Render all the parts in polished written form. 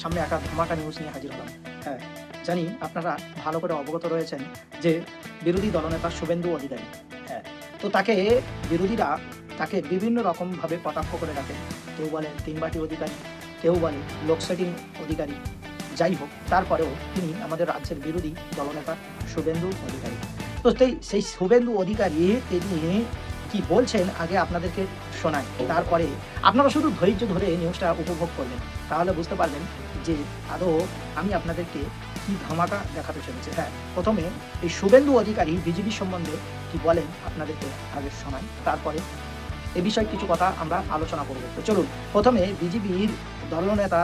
সামনে একটা ধামাকা নিউজ নিয়ে হাজির হলাম। হ্যাঁ, জানি আপনারা ভালো করে অবগত রয়েছেন যে বিরোধী দলনেতা শুভেন্দু অধিকারী। হ্যাঁ, তো বিরোধীরা তাকে বিভিন্ন রকমভাবে কটাক্ষ করে রাখেন। কেউ বলেন তিনবাটি অধিকারী, কেউ বলে লোডশেডিং অধিকারী। যাই হোক, তারপরেও তিনি আমাদের রাজ্যের বিরোধী দলনেতা শুভেন্দু অধিকারী। তো সেই শুভেন্দু অধিকারী তিনি কি বলছেন আগে আপনাদেরকে শোনাই। তারপরে আপনারা শুধু ধৈর্য ধরে নিউজটা উপভোগ করবেন। তাহলে বুঝতে পারবেন যে আদৌ আমি আপনাদেরকে কি ধামাকা দেখাতে চলেছে। হ্যাঁ, প্রথমে এই শুভেন্দু অধিকারী বিজেপি সম্বন্ধে কি বলেন আপনাদেরকে আগে শোনাই, তারপরে এ বিষয়ে কিছু কথা আমরা আলোচনা করব। তো চলুন, প্রথমে বিজেপির দলনেতা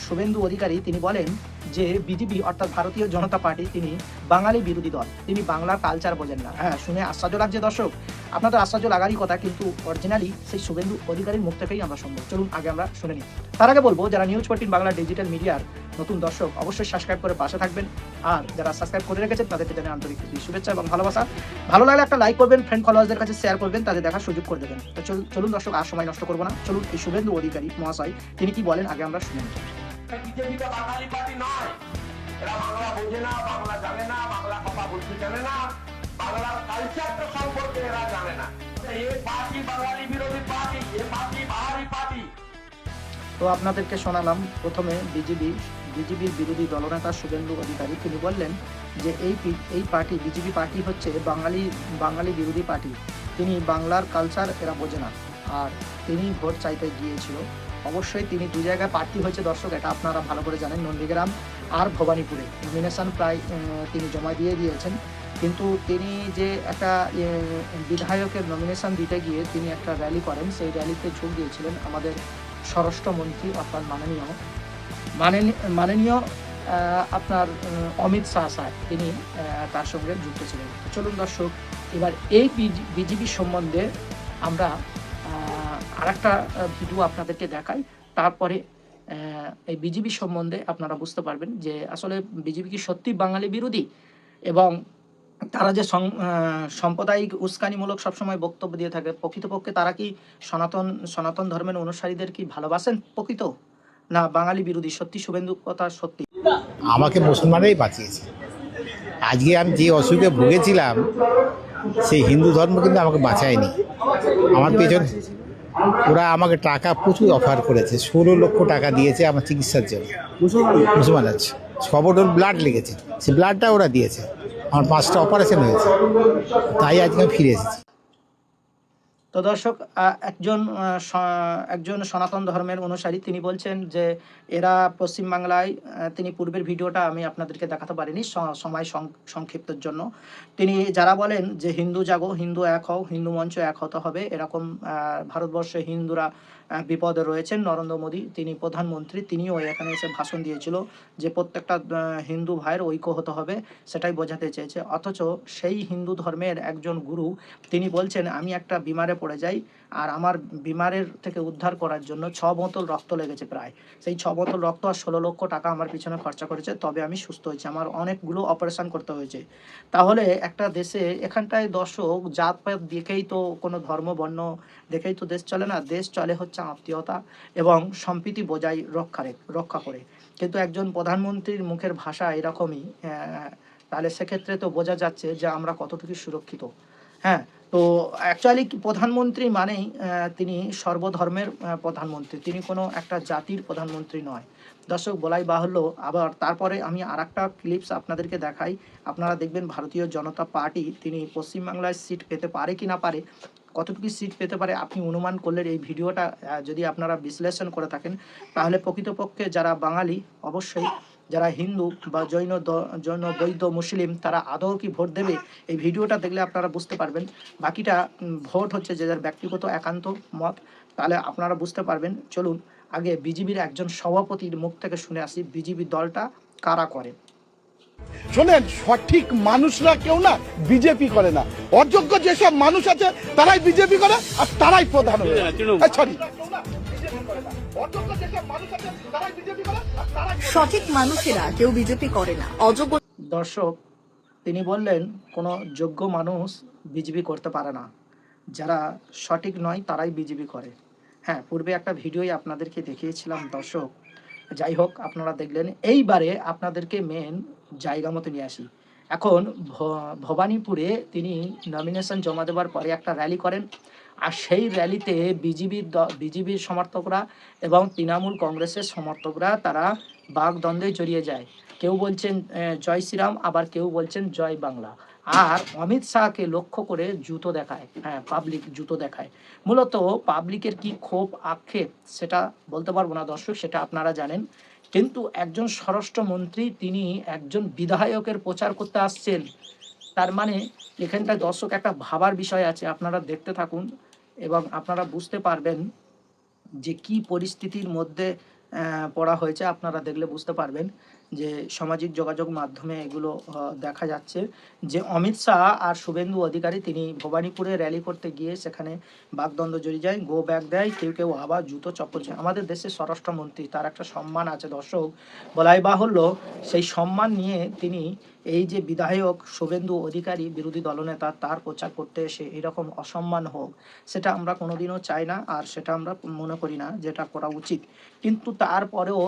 শুভেন্দু অধিকারী তিনি বলেন যে বিজেপি অর্থাৎ ভারতীয় জনতা পার্টি তিনি বাঙালি বিরোধী দল, তিনি বাংলার কালচার বোঝেন না। হ্যাঁ, শুনে আশ্চর্য লাগছে দর্শক, আপনাদের আশ্চর্য লাগারই কথা, কিন্তু অরিজিনালি সেই শুভেন্দু অধিকারীর মুখ থেকেই আমরা শুনবো। চলুন আগে আমরা শুনে নিই। তার আগে বলবো, যারা নিউজ 14 বাংলা ডিজিটাল মিডিয়ার নতুন দর্শক অবশ্যই সাবস্ক্রাইব করে পাশে থাকবেন, আর যারা সাবস্ক্রাইব করে রেখেছেন তাদেরকে জানাই আন্তরিক শুভেচ্ছা এবং ভালোবাসা। ভালো লাগলে একটা লাইক করবেন, ফ্রেন্ড ফলোয়ার্সদের কাছে শেয়ার করবেন, তাদের দেখার সুযোগ করে দেবেন। তো চলুন দর্শক, আর সময় নষ্ট করবো না, চলুন এই শুভেন্দু অধিকারী মহাশয় তিনি কি বলেন আগে আমরা শুনে নিই। বিজেপিটা বাঙালি পার্টি নয়, এরা বাংলা বোঝে না, বাংলা জানে না, বাংলা কথা বলতে জানে না, বাংলার কালচারটা সম্পর্কে এরা জানে না। এ পার্টি বাঙালি বিরোধী পার্টি, এ পার্টি বাঙালি পার্টি। তো আপনাদেরকে শোনালাম প্রথমে বিজেপির বিরোধী দলনেতা শুভেন্দু অধিকারী তিনি বললেন যে এই পার্টি বিজেপি পার্টি হচ্ছে বাঙালি বিরোধী পার্টি, তিনি বাংলার কালচার এরা বোঝে না। আর তিনি ভোট চাইতে গিয়েছিল, অবশ্যই তিনি দু জায়গায় প্রার্থী হয়েছে দর্শক, এটা আপনারা ভালো করে জানেন, নন্দীগ্রাম আর ভবানীপুরে নমিনেশন প্রায় তিনি জমা দিয়ে দিয়েছেন। কিন্তু তিনি যে একটা বিধায়কের নমিনেশন দিতে গিয়ে তিনি একটা র্যালি করেন, সেই র্যালিতে যোগ দিয়েছিলেন আমাদের স্বরাষ্ট্রমন্ত্রী অর্থাৎ মাননীয় আপনার অমিত শাহ সাহেব, তিনি তার সঙ্গে যুক্ত ছিলেন। চলুন দর্শক, এবার এই বিজেপি সম্বন্ধে আমরা আরেকটা ভিডিও আপনাদেরকে দেখাই, তারপরে এই বিজেপি সম্বন্ধে আপনারা বুঝতে পারবেন যে আসলে বিজেপি কি সত্যি বাঙালি বিরোধী, এবং তারা যে সাম্প্রদায়িক উস্কানিমূলক সবসময় বক্তব্য দিয়ে থাকে, প্রকৃতপক্ষে তারা কি সনাতন ধর্মের অনুসারীদের কি ভালোবাসেন প্রকৃত, না বাঙালি বিরোধী? সত্যি শুভেন্দু কথা সত্যি। আমাকে মুসলমানরাই বাঁচিয়েছে। আজকে আমি যে অসুখে ভুগেছিলাম সেই হিন্দু ধর্ম কিন্তু আমাকে বাঁচায়নি। আমার পেছনে ওরা আমাকে টাকা প্রচুর অফার করেছে, 16 লক্ষ টাকা দিয়েছে আমার চিকিৎসার জন্য। মুসলমান আছে, 6 বোতল ব্লাড লেগেছে, সেই ব্লাডটা ওরা দিয়েছে, আমার 5টা অপারেশন হয়েছে, তাই আজকে আমি ফিরে এসেছি। তো দর্শক, একজন সনাতন ধর্মের অনুসারী তিনি বলছেন যে এরা পশ্চিমবাংলায়, তিনি পূর্বের ভিডিওটা আমি আপনাদেরকে দেখাতে পারিনি সময় সংক্ষিপ্তের জন্য, তিনি যারা বলেন যে হিন্দু জাগো, হিন্দু এক হও, হিন্দু মঞ্চ এক হতে হবে, এরকম ভারতবর্ষে হিন্দুরা বিপদে রয়েছেন। নরেন্দ্র মোদী তিনি প্রধানমন্ত্রী, তিনিও এখানে এসে ভাষণ দিয়েছিল যে প্রত্যেকটা হিন্দু ভাইয়ের ঐক্য হতে হবে, সেটাই বোঝাতে চেয়েছে। অথচ সেই হিন্দু ধর্মের একজন গুরু তিনি বলছেন আমি একটা বিমারে পড়ে যাই, আর আমার বিমারের থেকে উদ্ধার করার জন্য 6 বোতল রক্ত লেগেছে প্রায়, সেই 6 বোতল রক্ত আর 16 লক্ষ টাকা আমার পিছনে খরচা করেছে, তবে আমি সুস্থ হয়েছি, আমার অনেকগুলো অপারেশন করতে হয়েছে। তাহলে একটা দেশে এখানটায় দর্শক জাতপাত দেখেই তো, কোনো ধর্ম বর্ণ দেখেই তো দেশ চলে না, দেশ চলে হচ্ছে আত্মীয়তা এবং সম্প্রীতি বজায় রক্ষা করে। কিন্তু একজন প্রধানমন্ত্রীর মুখের ভাষা এরকমই, তাহলে সেক্ষেত্রে তো বোঝা যাচ্ছে যে আমরা কতটুকু সুরক্ষিত। হ্যাঁ, তো অ্যাকচুয়ালি প্রধানমন্ত্রী মানেই তিনি সর্বধর্মের প্রধানমন্ত্রী, তিনি কোনো একটা জাতির প্রধানমন্ত্রী নয় দর্শক, বলাই বাহুল্য। আবার তারপরে আমি আরেকটা ক্লিপস আপনাদেরকে দেখাই, আপনারা দেখবেন ভারতীয় জনতা পার্টি তিনি পশ্চিমবাংলায় সিট পেতে পারে কি না পারে, কতটুকু সিট পেতে পারে আপনি অনুমান করলেন। এই ভিডিওটা যদি আপনারা বিশ্লেষণ করে থাকেন, তাহলে প্রকৃতপক্ষে যারা বাঙালি, অবশ্যই যারা হিন্দু বা জৈন বৌদ্ধ মুসলিম, তারা আদৌ কি ভোট দেবে, এই ভিডিওটা দেখলে আপনারা বুঝতে পারবেন। বাকিটা ভোট হচ্ছে যে যার ব্যক্তিগত একান্ত মত, তাহলে আপনারা বুঝতে পারবেন। চলুন আগে বিজেপির একজন সভাপতির মুখ থেকে শুনে আসি বিজেপি দলটা কারা করে। শোনেন, সঠিক মানুষরা কেউ না বিজেপি করে না, অযোগ্য যেসব মানুষ আছে তারাই বিজেপি করে আর তারাই প্রধান হয়। সরি, সঠিক মানুষেরা কেউ বিজেপি করে না, অযোগ্য। দর্শক, তিনি বললেন কোনো যোগ্য মানুষ বিজেপি করতে পারে না, যারা সঠিক নয় তারাই বিজেপি করে। হ্যাঁ, পূর্বে একটা ভিডিওই আপনাদেরকে দেখিয়েছিলাম দর্শক, যাই হোক, আপনারা দেখলেন। এইবারে আপনাদেরকে মেন জায়গা মতো নিয়ে আসি। এখন ভবানীপুরে তিনি নমিনেশন জমা দেওয়ার পরে একটা র্যালি করেন, আর সেই র্যালিতে বিজেপির সমর্থকরা এবং তৃণমূল কংগ্রেসের সমর্থকরা তারা বাগদ্বন্দ্বে জড়িয়ে যায়। কেউ বলছেন জয় শ্রীরাম, আবার কেউ বলছেন জয় বাংলা। আর অমিত শাহকে লক্ষ্য করে জুতো দেখায়, পাবলিক জুতো দেখায়। মূলত পাবলিকের কি ক্ষোভ আক্ষেপ সেটা বলতে পারবো না দর্শক, সেটা আপনারা জানেন। কিন্তু একজন স্বরাষ্ট্রমন্ত্রী তিনি একজন বিধায়কের প্রচার করতে আসছেন, তার মানে এখানটায় দর্শক একটা ভাবার বিষয় আছে। আপনারা দেখতে থাকুন এবং আপনারা বুঝতে পারবেন যে কি পরিস্থিতির মধ্যে পড়া হয়েছে। আপনারা দেখলে বুঝতে পারবেন যে সামাজিক যোগাযোগ মাধ্যমে এগুলো দেখা যাচ্ছে যে অমিত শাহ আর শুভেন্দু অধিকারী তিনি ভবানীপুরে র্যালি করতে গিয়ে সেখানে বাগদ্বন্দ্ব জড়িয়ে যায়, গো ব্যাক দেয়, কেউ কেউ আবার জুতো চপ্পল চায়। আমাদের দেশের স্বরাষ্ট্রমন্ত্রী, তার একটা সম্মান আছে দর্শক, বলাই বাহুল্য। সেই সম্মান নিয়ে তিনি এই যে বিধায়ক শুভেন্দু অধিকারী বিরোধী দলনেতা, তার প্রচার করতে এসে এরকম অসম্মান হোক, সেটা আমরা কোনোদিনও চাই না, আর সেটা আমরা মনে করি না যেটা করা উচিত। কিন্তু তারপরেও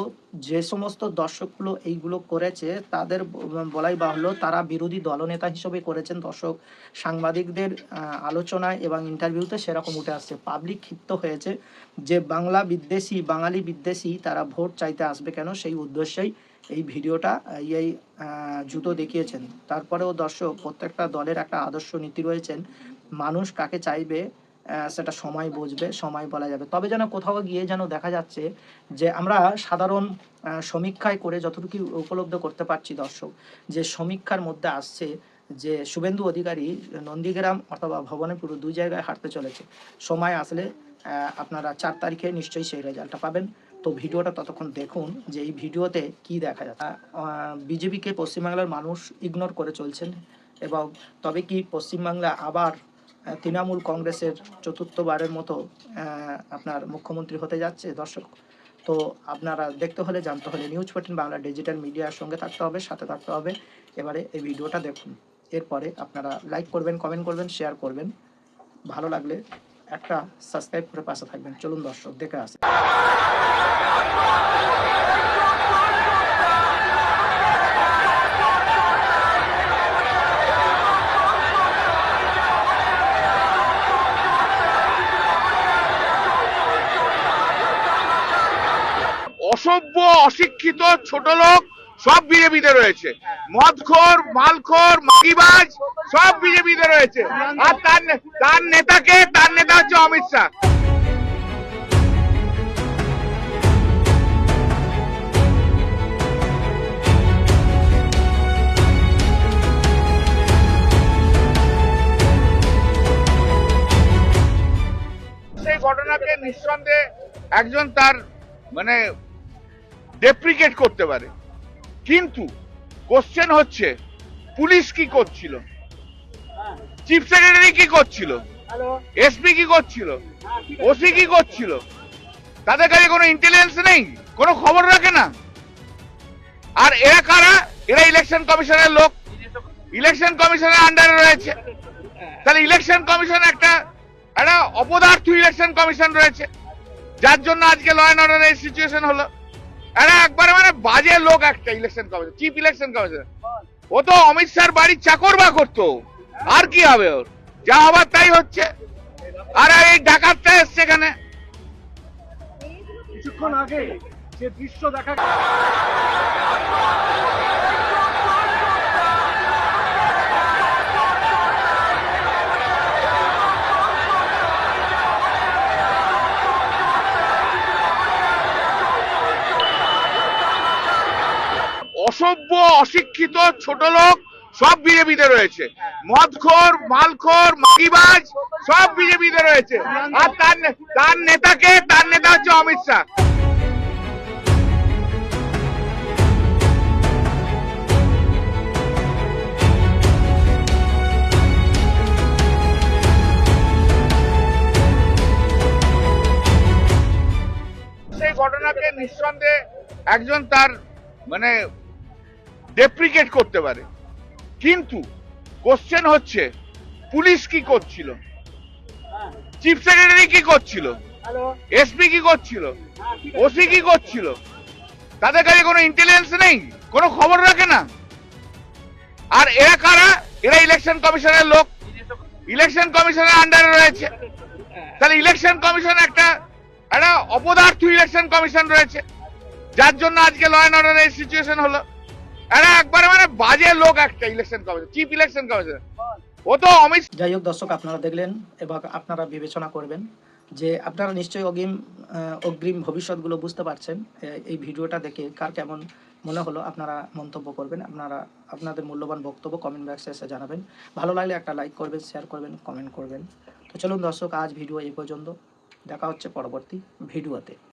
যে সমস্ত দর্শকগুলো এইগুলো করেছে তাদের বলাই বাহুল্য তারা বিরোধী দলনেতা হিসেবে করেছেন দর্শক। সাংবাদিকদের আলোচনায় এবং ইন্টারভিউতে সেরকম উঠে আসছে। পাবলিক ক্ষিপ্ত হয়েছে যে বাঙালি বিদ্বেষী তারা ভোট চাইতে আসবে কেন, সেই উদ্দেশ্যেই এই ভিডিওটা এই জুতো দেখিয়েছেন। তারপরেও দর্শক, প্রত্যেকটা দলের একটা আদর্শ নীতি রয়েছেন, মানুষ কাকে চাইবে সেটা সময় বুঝবে, সময় বলা যাবে। তবে যেন কোথাও গিয়ে যেন দেখা যাচ্ছে যে আমরা সাধারণ সমীক্ষায় করে যতটুকু উপলব্ধ করতে পারছি দর্শক, যে সমীক্ষার মধ্যে আসছে যে শুভেন্দু অধিকারী নন্দীগ্রাম অথবা ভবানীপুর দুই জায়গায় হাঁটতে চলেছে। সময় আসলে আপনারা 4 তারিখে নিশ্চয়ই সেই রেজাল্টটা পাবেন। তো ভিডিওটা ততক্ষণ দেখুন যে এই ভিডিওতে কি দেখা যাচ্ছে। বিজেপিকে পশ্চিমবাংলার মানুষ ইগনোর করে চলছেন, এবং তবে কি পশ্চিমবাংলা আবার তৃণমূল কংগ্রেসের চতুর্থবারের মতো আপনার মুখ্যমন্ত্রী হতে যাচ্ছে দর্শক। তো আপনারা দেখতে হলে, জানতে হলে নিউজ 14 বাংলা ডিজিটাল মিডিয়ার সঙ্গে থাকতে হবে, সাথে থাকতে হবে। এবারে এই ভিডিওটা দেখুন, এরপরে আপনারা লাইক করবেন, কমেন্ট করবেন, শেয়ার করবেন। ভালো লাগলে একটা সাবস্ক্রাইব করে পাশে থাকবেন। চলুন দর্শক দেখে আসি। অসভ্য অশিক্ষিত ছোট লোক সব বিজেপিতে রয়েছে, মদখোর মালখোর মাগিবাজ সব বিজেপিতে রয়েছে। আর তার নেতা হচ্ছে অমিত শাহ। সেই ঘটনাকে নিঃসন্দেহে একজন তার মানে ডেপ্রিকেট করতে পারে, কিন্তু কোশ্চেন হচ্ছে পুলিশ কি করছিল, চিফ সেক্রেটারি কি করছিল, এসপি কি করছিল, ওসি কি করছিল? তাদের কাছে কোনো ইন্টেলিজেন্স নেই, কোনো খবর রাখে না। আর এরা কারা? এরা ইলেকশন কমিশনের লোক, ইলেকশন কমিশনের আন্ডারে রয়েছে। তাহলে ইলেকশন কমিশন একটা অপদার্থ ইলেকশন কমিশন রয়েছে, যার জন্য আজকে ল অ্যান্ড অর্ডারের সিচুয়েশন হলো। এরা একবারে মানে বাজে লোক একটা election commission, chief election commission. ও তো অমিত শাহর বাড়ির চাকর বা করতো, আর কি হবে ওর? যা হবার তাই হচ্ছে। আর এই ডাকাতটা এসছে এখানে কিছুক্ষণ আগে যে দৃশ্য দেখা অসভ্য অশিক্ষিত ছোট লোক সব বিজেপিতে রয়েছে, মদখোর মালখোর মাগিবাজ সব বিজেপিতে রয়েছে। আর তার নেতা হচ্ছে অমিত শাহ। সেই ঘটনাকে নিঃসন্দেহে একজন তার মানে ডেপ্রিকেট করতে পারে, কিন্তু কোশ্চেন হচ্ছে পুলিশ কি করছিল, চিফ সেক্রেটারি কি করছিল, এসপি কি করছিল, ওসি কি করছিল? তাদের কাছে কোনো ইন্টেলিজেন্স নেই, কোনো খবর রাখে না। আর এরা কারা? এরা ইলেকশন কমিশনের লোক, ইলেকশন কমিশনের আন্ডারে রয়েছে। তাহলে ইলেকশন কমিশন একটা অপদার্থ ইলেকশন কমিশন রয়েছে, যার জন্য আজকে ল অ্যান্ড অর্ডার এই সিচুয়েশন হলো। এরা একবারে মানে বাজে লোক একটা election commission, chief election commission. ও তো অমিত। যাই হোক দর্শক, আপনারা দেখলেন এবং আপনারা বিবেচনা করবেন যে আপনারা নিশ্চয়ই অগ্রিম ভবিষ্যৎগুলো বুঝতে পারছেন। এই ভিডিওটা দেখে কার কেমন মনে হলো আপনারা মন্তব্য করবেন। আপনাদের মূল্যবান বক্তব্য কমেন্ট বক্সে এসে জানাবেন। ভালো লাগলে একটা লাইক করবেন, শেয়ার করবেন, কমেন্ট করবেন। তো চলুন দর্শক, আজ ভিডিও এই পর্যন্ত। দেখা হচ্ছে পরবর্তী ভিডিওতে।